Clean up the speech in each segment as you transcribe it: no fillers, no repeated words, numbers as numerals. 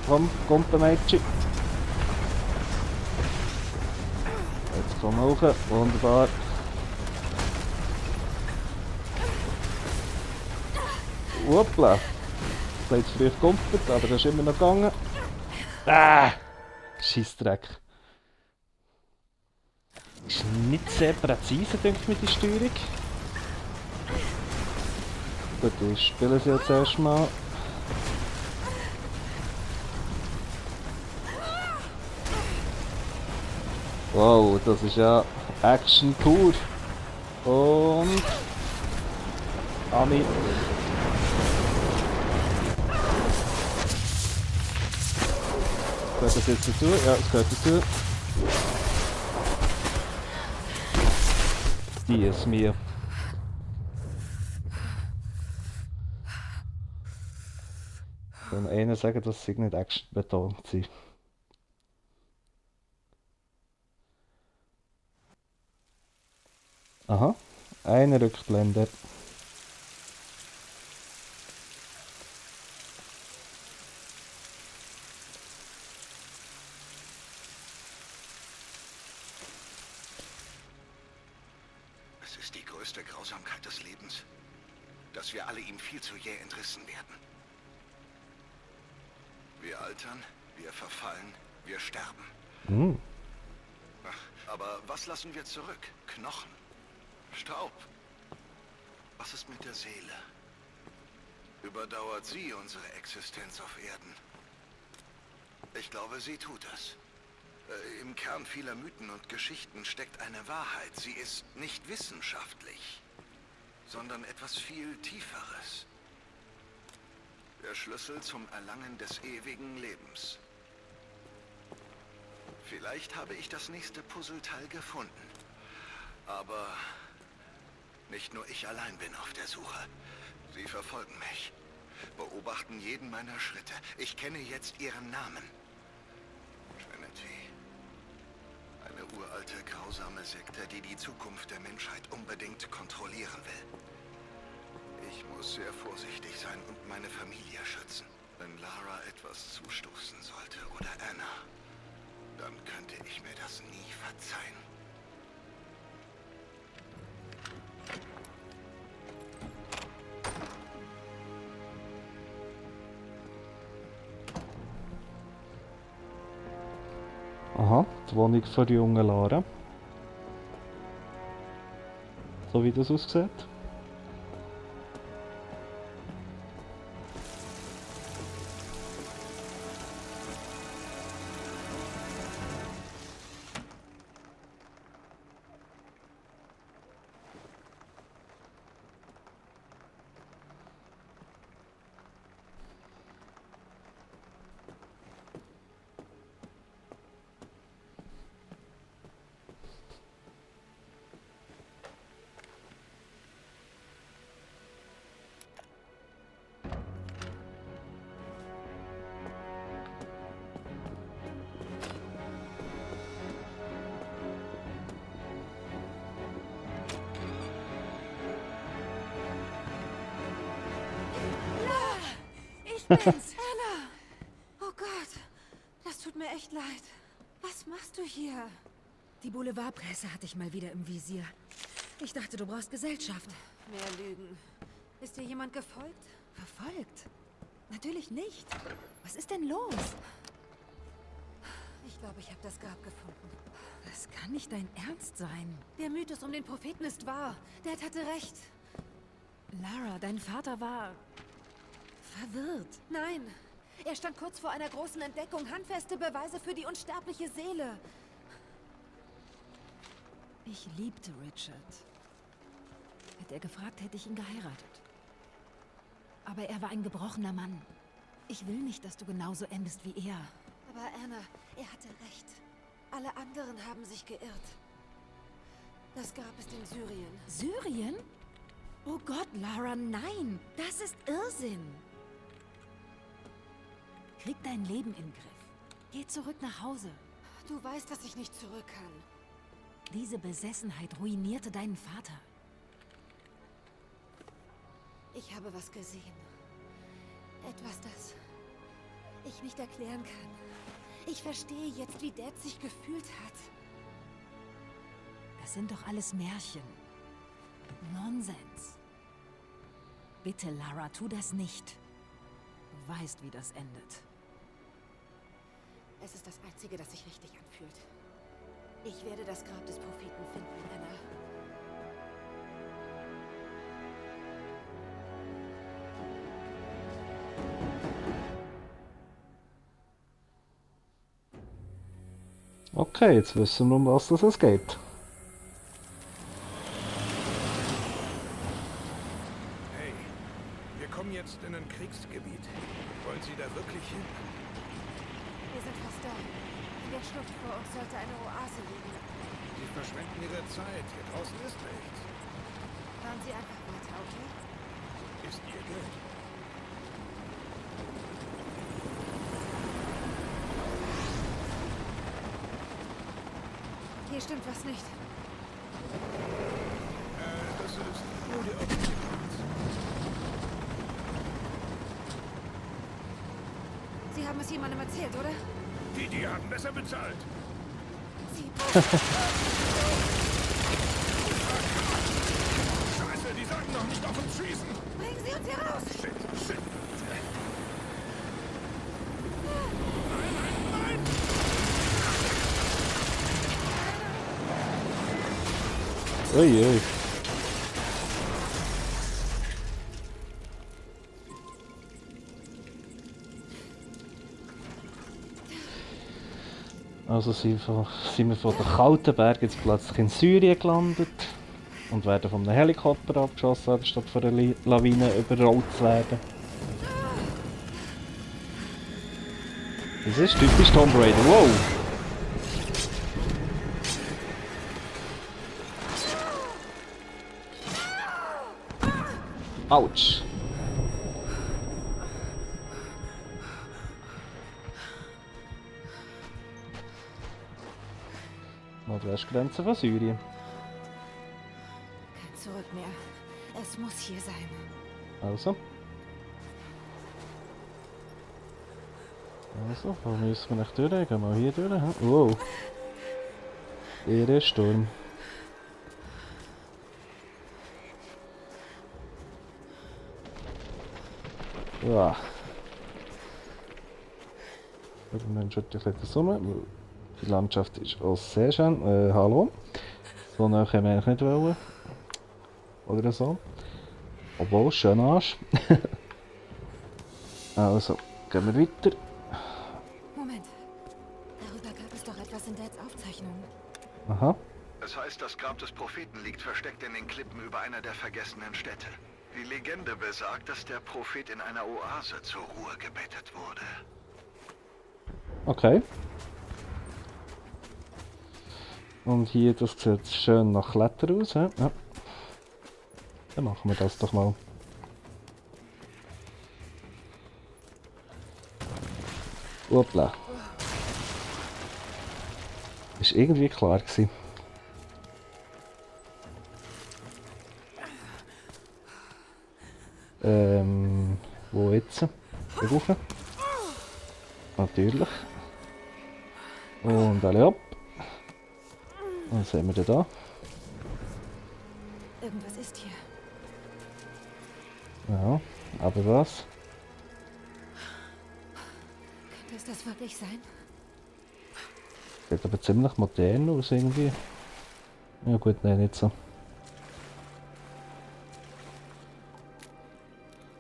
Komm, Mädchen. Jetzt komm hoch. Wunderbar. Hoppla. Ich habe jetzt früh gekumpelt, aber das ist immer noch gegangen. Ah! Scheissdreck. Ist nicht sehr präzise, denke ich, mit der Steuerung. Gut, ich spiele sie jetzt erstmal. Wow, das ist ja Action pur. Und... Ami. Gehört das jetzt dazu? Ja, es gehört dazu. Die ist mir. Ich kann einer sagen, dass sie nicht Action betont sind. Aha, eine Rückblende. Es ist die größte Grausamkeit des Lebens, dass wir alle ihm viel zu jäh entrissen werden. Wir altern, wir verfallen, wir sterben. Hm. Aber was lassen wir zurück? Knochen? Staub? Was ist mit der Seele? Überdauert sie unsere Existenz auf Erden? Ich glaube, sie tut es. Im Kern vieler Mythen und Geschichten steckt eine Wahrheit. Sie ist nicht wissenschaftlich, sondern etwas viel Tieferes. Der Schlüssel zum Erlangen des ewigen Lebens. Vielleicht habe ich das nächste Puzzleteil gefunden. Aber nicht nur ich allein bin auf der Suche. Sie verfolgen mich, beobachten jeden meiner Schritte. Ich kenne jetzt ihren Namen. Trinity. Eine uralte, grausame Sekte, die die Zukunft der Menschheit unbedingt kontrollieren will. Ich muss sehr vorsichtig sein und meine Familie schützen. Wenn Lara etwas zustoßen sollte oder Anna, dann könnte ich mir das nie verzeihen. Aha, die Wohnung von der jungen Lara. So wie das aussieht. Ich bin's, Anna! Oh Gott, das tut mir echt leid. Was machst du hier? Die Boulevardpresse hatte ich mal wieder im Visier. Ich dachte, du brauchst Gesellschaft. Mehr Lügen. Ist dir jemand gefolgt? Verfolgt? Natürlich nicht. Was ist denn los? Ich glaube, ich habe das Grab gefunden. Das kann nicht dein Ernst sein. Der Mythos um den Propheten ist wahr. Dad hatte recht. Lara, dein Vater war... verwirrt. Nein, er stand kurz vor einer großen Entdeckung. Handfeste Beweise für die unsterbliche Seele. Ich liebte Richard. Hätte er gefragt, hätte ich ihn geheiratet. Aber er war ein gebrochener Mann. Ich will nicht, dass du genauso endest wie er. Aber Anna, er hatte recht. Alle anderen haben sich geirrt. Das Grab ist in Syrien. Syrien? Oh Gott, Lara, nein! Das ist Irrsinn! Krieg dein Leben in den Griff. Geh zurück nach Hause. Du weißt, dass ich nicht zurück kann. Diese Besessenheit ruinierte deinen Vater. Ich habe was gesehen. Etwas, das ich nicht erklären kann. Ich verstehe jetzt, wie Dad sich gefühlt hat. Das sind doch alles Märchen. Nonsens. Bitte, Lara, tu das nicht. Du weißt, wie das endet. Es ist das Einzige, das sich richtig anfühlt. Ich werde das Grab des Propheten finden, Anna. Okay, jetzt wissen wir, um was es geht. Hey, wir kommen jetzt in ein Kriegsgebiet. Wollen Sie da wirklich hin? Wir sind fast da. In der Schlucht vor uns sollte eine Oase liegen. Sie verschwenden Ihre Zeit. Hier draußen ist nichts. Fahren Sie einfach weiter, okay? Ist Ihr Geld. Hier stimmt was nicht. Das ist nur der örtliche Platz. Sie haben es jemandem erzählt, oder? Die haben besser bezahlt. Sie... Scheiße, die sollten doch nicht auf uns schießen. Bringen Sie uns hier raus! Shit. Uiui. Also sind wir von den kalten Bergen jetzt plötzlich in Syrien gelandet und werden von einem Helikopter abgeschossen, anstatt von einer Lawine überrollt zu werden. Das ist typisch Tomb Raider. Wow! Autsch! Nordwestgrenze von Syrien. Kein Zurück mehr. Es muss hier sein. Also, wo müssen wir nicht durch? Gehen wir hier durch. Hä? Wow! Der Sturm. Ja. Dann schütte ich etwas um. Die Landschaft ist auch sehr schön. Hallo. So nah können wir eigentlich nicht wollen. Oder so. Obwohl, schön Arsch. Also, gehen wir weiter. Moment. Darüber gab es doch etwas in Dads Aufzeichnungen. Aha. Es heißt, das Grab des Propheten liegt versteckt in den Klippen über einer der vergessenen Städte. Die Legende besagt, dass der Prophet in einer Oase zur Ruhe gebettet wurde. Okay. Und hier, das sieht schön nach Kletter aus. Ja. Dann machen wir das doch mal. Hoppla. Ist irgendwie klar gewesen. Wo jetzt? Hier rauf. Natürlich. Und alle ab. Was haben wir denn da? Irgendwas ist hier. Ja, aber was? Könnte es das wirklich sein? Sieht aber ziemlich modern aus irgendwie. Ja gut, nein, nicht so.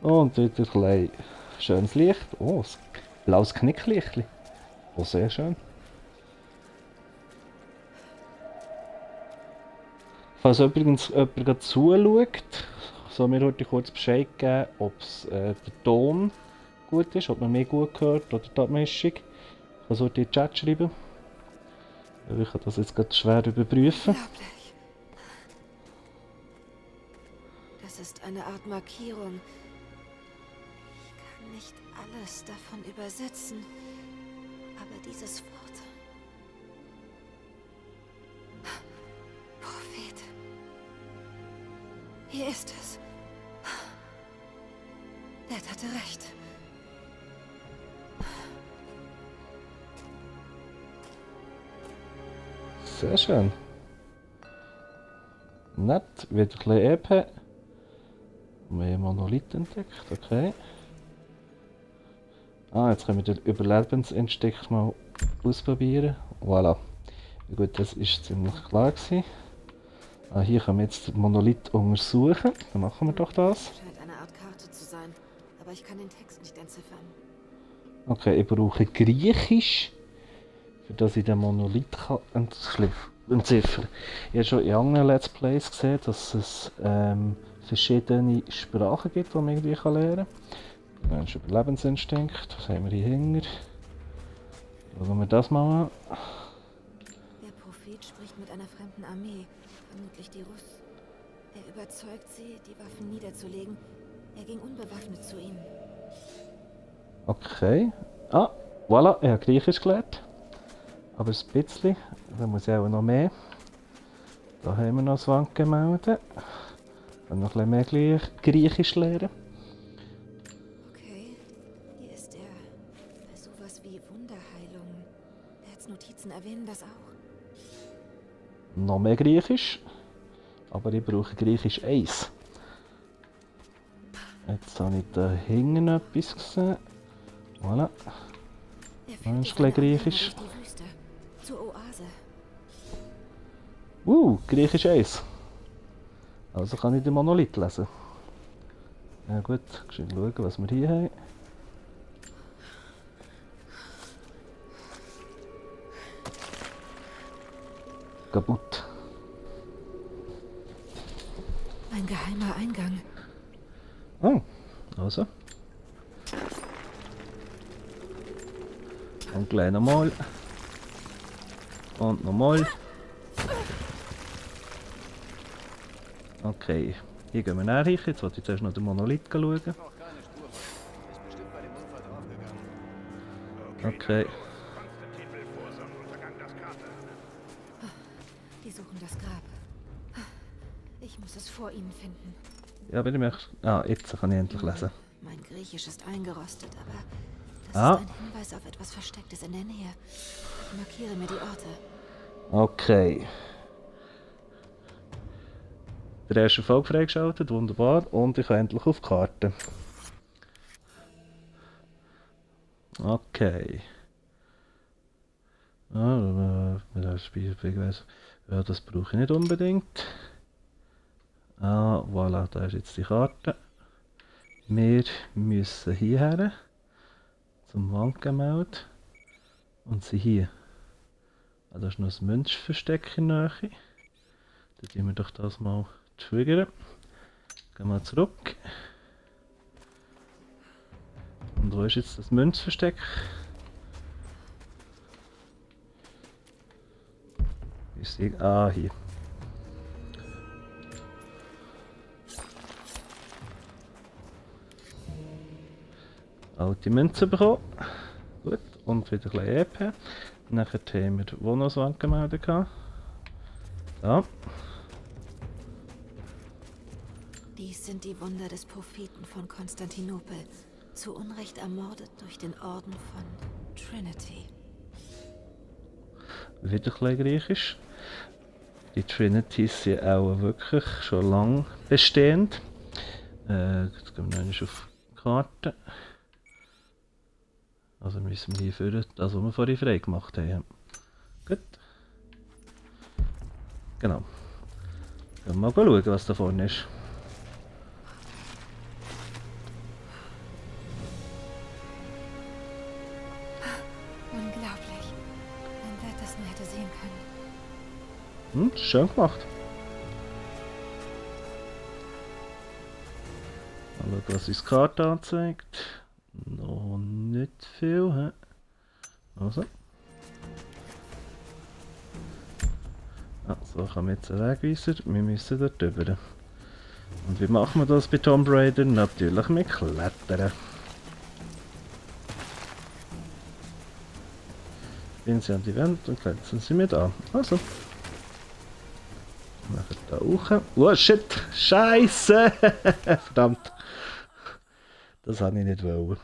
Und dort ein kleines schönes Licht. Oh, ein blaues Knicklichtchen. Oh, sehr schön. Falls übrigens jemand gerade zuschaut, soll mir heute kurz Bescheid geben, ob der Ton gut ist, ob man mich gut hört oder die Abmischung. Ich kann es heute in den Chat schreiben. Ich kann das jetzt gerade schwer überprüfen. Unglaublich. Das ist eine Art Markierung. Ich kann nicht alles davon übersetzen, aber dieses Wort. Prophet. Hier ist es. Dad hatte recht. Sehr schön. Nett, wieder ein bisschen EP. Mehr Monolith entdeckt, okay. Ah, jetzt können wir den Überlebensinstinkt mal ausprobieren. Voilà. Ja, gut, das ist ziemlich klar gewesen. Ah, hier können wir jetzt den Monolith untersuchen. Dann machen wir doch das. Scheint eine Art Karte zu sein, aber ich kann den Text nicht entziffern. Okay, ich brauche Griechisch, für dass ich den Monolith kann entziffern kann. Ich habe schon in anderen Let's Plays gesehen, dass es verschiedene Sprachen gibt, die man irgendwie lernen kann. Dann ist Überlebensinstinkt. Was haben wir hier hinten? Schauen wir das mal an. Der Prophet spricht mit einer fremden Armee, vermutlich die Russ. Er überzeugt sie, die Waffen niederzulegen. Er ging unbewaffnet zu ihnen. Okay. Ah, voilà, ich habe Griechisch gelernt. Aber ein bisschen. Da muss ich auch noch mehr. Da haben wir noch das Wandgemälde. Ich kann noch ein bisschen mehr Griechisch lernen. Okay, hier ist er. Bei sowas wie Wunderheilung. Notizen erwähnen das auch. Noch mehr Griechisch. Aber ich brauche Griechisch 1. Jetzt habe ich da hinten etwas gesehen. Voilà. Er ist gleich Griechisch. durch die Wüste, zur Oase. Griechisch 1. Also kann ich den Monolith lesen. Ja gut, schön schauen, was wir hier haben. Kaputt. Ein geheimer Eingang. Oh, also. Und gleich nochmal. Und nochmal. Okay, hier gehen wir näher hin. Jetzt wollte ich zuerst noch den Monolith schauen. Okay. Die suchen das Grab. Ich muss es vor ihnen finden. Ja, bitte mich. Ah, jetzt kann ich endlich lesen. Mein Griechisch ist eingerostet, aber das ist ein Hinweis auf etwas Verstecktes in der Nähe. Ich markiere mir die Orte. Okay. Der erste Erfolg freigeschaltet, wunderbar. Und ich kann endlich auf die Karte. Okay. Ja, das brauche ich nicht unbedingt. Ah, voilà, da ist jetzt die Karte. Wir müssen hierher zum Wandgemälde und sind hier. Ah, da ist noch ein Münzversteck in der Nähe. Dann tun wir doch das mal triggern. Gehen wir zurück. Und wo ist jetzt das Münzversteck? Ah, hier. Alte Münze bekommen. Gut, und wieder ein bisschen EP. Nachher haben wir wo noch das Wandgemälde gehabt. Da. Dies sind die Wunder des Propheten von Konstantinopel, zu Unrecht ermordet durch den Orden von Trinity. Wieder ein bisschen Griechisch. Die Trinities sind auch wirklich schon lange bestehend. Jetzt gehen wir noch auf die Karte. Also müssen wir hier führen, das was wir vorhin frei gemacht haben. Gut. Genau. Gehen wir mal schauen, was da vorne ist. Unglaublich. Wenn Dad das nur hätte sehen können. Schön gemacht. Mal schauen, was uns die Karte anzeigt. Noch nicht viel, hä? Also. Ah, so kann man jetzt einen Wegweiser. Wir müssen dort drüber. Und wie machen wir das bei Tomb Raider? Natürlich mit Klettern. Gehen Sie an die Wand und klettern Sie mit an. Also. Machen da hoch. Oh shit! Scheiße! Verdammt! Das habe ich nicht wollen.